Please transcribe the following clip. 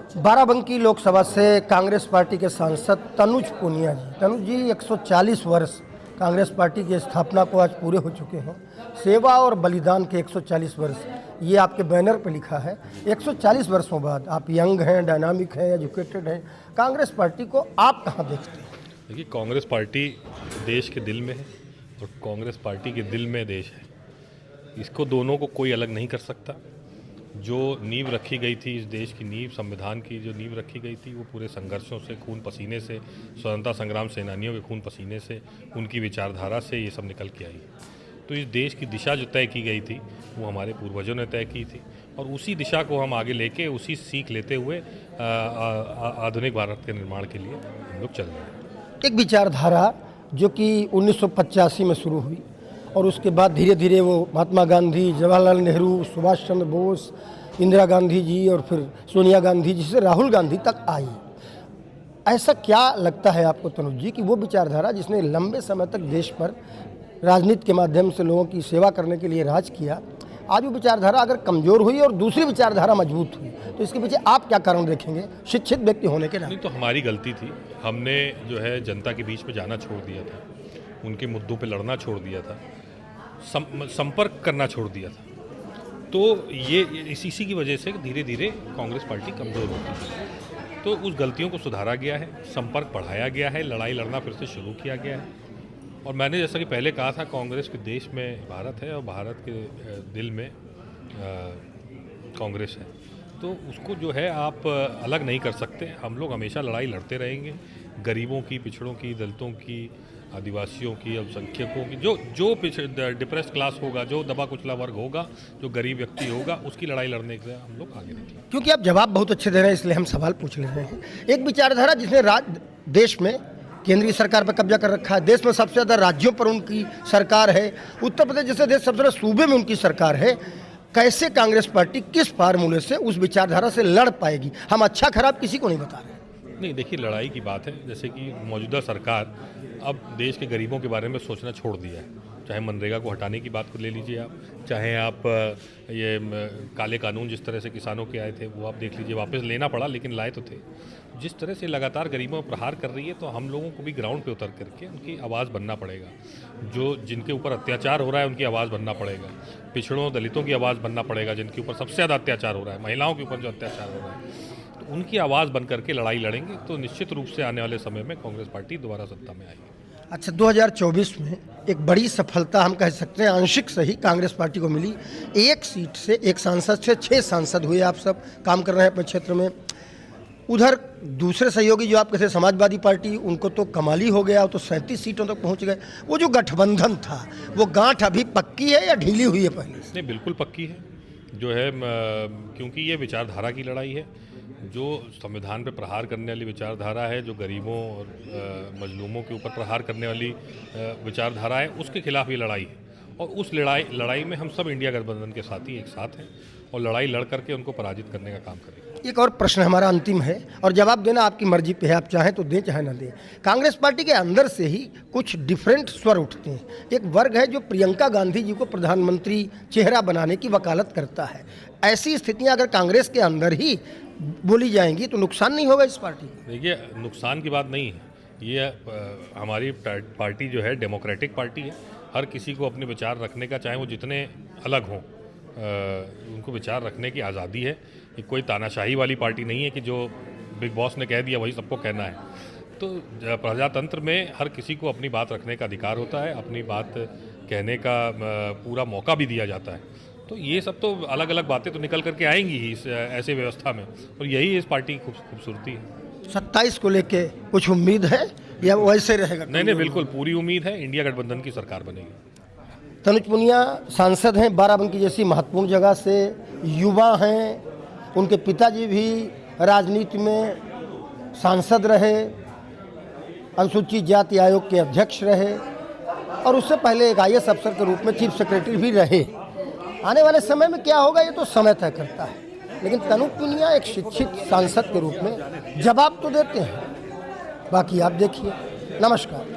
बाराबंकी लोकसभा से कांग्रेस पार्टी के सांसद तनुज पुनिया जी। तनुज जी, 140 वर्ष कांग्रेस पार्टी की स्थापना को आज पूरे हो चुके हैं। सेवा और बलिदान के 140 वर्ष, ये आपके बैनर पे लिखा है। 140 वर्षों बाद आप यंग हैं, डायनामिक हैं, एजुकेटेड हैं, कांग्रेस पार्टी को आप कहाँ देखते हैं? देखिए, कांग्रेस पार्टी देश के दिल में है और कांग्रेस पार्टी के दिल में देश है। इसको दोनों को कोई अलग नहीं कर सकता। जो नींव रखी गई थी, इस देश की नींव, संविधान की जो नींव रखी गई थी, वो पूरे संघर्षों से, खून पसीने से, स्वतंत्रता संग्राम सेनानियों के खून पसीने से, उनकी विचारधारा से ये सब निकल के आई। तो इस देश की दिशा जो तय की गई थी, वो हमारे पूर्वजों ने तय की थी और उसी दिशा को हम आगे लेके, उसी सीख लेते हुए आधुनिक भारत के निर्माण के लिए हम लोग चल रहे हैं। एक विचारधारा जो कि 1985 में शुरू हुई और उसके बाद धीरे धीरे वो महात्मा गांधी, जवाहरलाल नेहरू, सुभाष चंद्र बोस, इंदिरा गांधी जी और फिर सोनिया गांधी जी से राहुल गांधी तक आई। ऐसा क्या लगता है आपको तनुज जी कि वो विचारधारा जिसने लंबे समय तक देश पर राजनीति के माध्यम से लोगों की सेवा करने के लिए राज किया, आज वो विचारधारा अगर कमज़ोर हुई और दूसरी विचारधारा मजबूत हुई, तो इसके पीछे आप क्या कारण देखेंगे शिक्षित व्यक्ति होने के नाते? नहीं, तो हमारी गलती थी। हमने जो है जनता के बीच में जाना छोड़ दिया था, उनके मुद्दों पे लड़ना छोड़ दिया था, संपर्क करना छोड़ दिया था। तो ये इसी की वजह से धीरे धीरे कांग्रेस पार्टी कमज़ोर होती है। तो उस गलतियों को सुधारा गया है, संपर्क बढ़ाया गया है, लड़ाई लड़ना फिर से शुरू किया गया है। और मैंने जैसा कि पहले कहा था, कांग्रेस के देश में भारत है और भारत के दिल में कांग्रेस है। तो उसको जो है आप अलग नहीं कर सकते। हम लोग हमेशा लड़ाई लड़ते रहेंगे, गरीबों की, पिछड़ों की, दलितों की, आदिवासियों की, अल्पसंख्यकों की, जो डिप्रेस्ड क्लास होगा, जो दबा कुचला वर्ग होगा, जो गरीब व्यक्ति होगा, उसकी लड़ाई लड़ने के लिए हम लोग आगे निकलेंगे। क्योंकि आप जवाब बहुत अच्छे दे रहे हैं, इसलिए हम सवाल पूछ ले रहे हैं। एक विचारधारा जिसने देश में केंद्रीय सरकार पर कब्जा कर रखा है, देश में सबसे ज़्यादा राज्यों पर उनकी सरकार है, उत्तर प्रदेश जैसे देश सबसे ज़्यादा सूबे में उनकी सरकार है, कैसे कांग्रेस पार्टी किस फार्मूले से उस विचारधारा से लड़ पाएगी? हम अच्छा खराब किसी को नहीं बता रहे। नहीं, देखिए, लड़ाई की बात है। जैसे कि मौजूदा सरकार अब देश के गरीबों के बारे में सोचना छोड़ दिया है। चाहे मनरेगा को हटाने की बात को ले लीजिए आप, चाहे आप ये काले कानून जिस तरह से किसानों के आए थे, वो आप देख लीजिए, वापस लेना पड़ा लेकिन लाए तो थे। जिस तरह से लगातार गरीबों पर प्रहार कर रही है, तो हम लोगों को भी ग्राउंड पे उतर करके उनकी आवाज़ बनना पड़ेगा। जो जिनके ऊपर अत्याचार हो रहा है, उनकी आवाज़ बनना पड़ेगा। पिछड़ों, दलितों की आवाज़ बनना पड़ेगा, जिनके ऊपर सबसे ज़्यादा अत्याचार हो रहा है, महिलाओं के ऊपर जो अत्याचार हो रहा है, तो उनकी आवाज़ बन करके लड़ाई लड़ेंगे। तो निश्चित रूप से आने वाले समय में कांग्रेस पार्टी दोबारा सत्ता में आएगी। अच्छा, 2024 में एक बड़ी सफलता हम कह सकते हैं, आंशिक सही, कांग्रेस पार्टी को मिली। एक सीट से, एक सांसद से 6 सांसद हुए। आप सब काम कर रहे हैं अपने क्षेत्र में। उधर दूसरे सहयोगी जो आप कहते समाजवादी पार्टी, उनको तो कमाली हो गया, तो 37 सीटों तक पहुंच गए। वो जो गठबंधन था, वो गांठ अभी पक्की है या ढीली हुई है पहले से? नहीं, बिल्कुल पक्की है। जो है, क्योंकि ये विचारधारा की लड़ाई है। जो संविधान पे प्रहार करने वाली विचारधारा है, जो गरीबों और मजलूमों के ऊपर प्रहार करने वाली विचारधारा है, उसके खिलाफ ये लड़ाई है। और उस लड़ाई में हम सब इंडिया गठबंधन के साथी एक साथ हैं और लड़ाई लड़ करके उनको पराजित करने का काम करेंगे। एक और प्रश्न हमारा अंतिम है और जवाब देना आपकी मर्जी पे है, आप चाहें तो दें चाहे ना दें। कांग्रेस पार्टी के अंदर से ही कुछ डिफरेंट स्वर उठते हैं। एक वर्ग है जो प्रियंका गांधी जी को प्रधानमंत्री चेहरा बनाने की वकालत करता है। ऐसी स्थितियां अगर कांग्रेस के अंदर ही बोली जाएंगी तो नुकसान नहीं होगा इस पार्टी को? देखिए, नुकसान की बात नहीं है। ये हमारी पार्टी जो है डेमोक्रेटिक पार्टी है। हर किसी को अपने विचार रखने का, चाहे वो जितने अलग हों, उनको विचार रखने की आज़ादी है। ये कोई तानाशाही वाली पार्टी नहीं है कि जो बिग बॉस ने कह दिया वही सबको कहना है। तो प्रजातंत्र में हर किसी को अपनी बात रखने का अधिकार होता है, अपनी बात कहने का पूरा मौका भी दिया जाता है। तो ये सब तो अलग अलग बातें तो निकल करके आएंगी ही इस ऐसे व्यवस्था में, और यही इस पार्टी की खूबसूरती है। 27 को लेके कुछ उम्मीद है या वैसे रहेगा? नहीं, बिल्कुल पूरी उम्मीद है। इंडिया गठबंधन की सरकार बनेगी। तनुज पुनिया सांसद हैं बाराबंकी जैसी महत्वपूर्ण जगह से, युवा हैं, उनके पिताजी भी राजनीति में सांसद रहे, अनुसूचित जाति आयोग के अध्यक्ष रहे और उससे पहले एक IAS अफसर के रूप में चीफ सेक्रेटरी भी रहे। आने वाले समय में क्या होगा ये तो समय तय करता है, लेकिन तनुज पुनिया एक शिक्षित सांसद के रूप में जवाब तो देते हैं। बाकी आप देखिए। नमस्कार।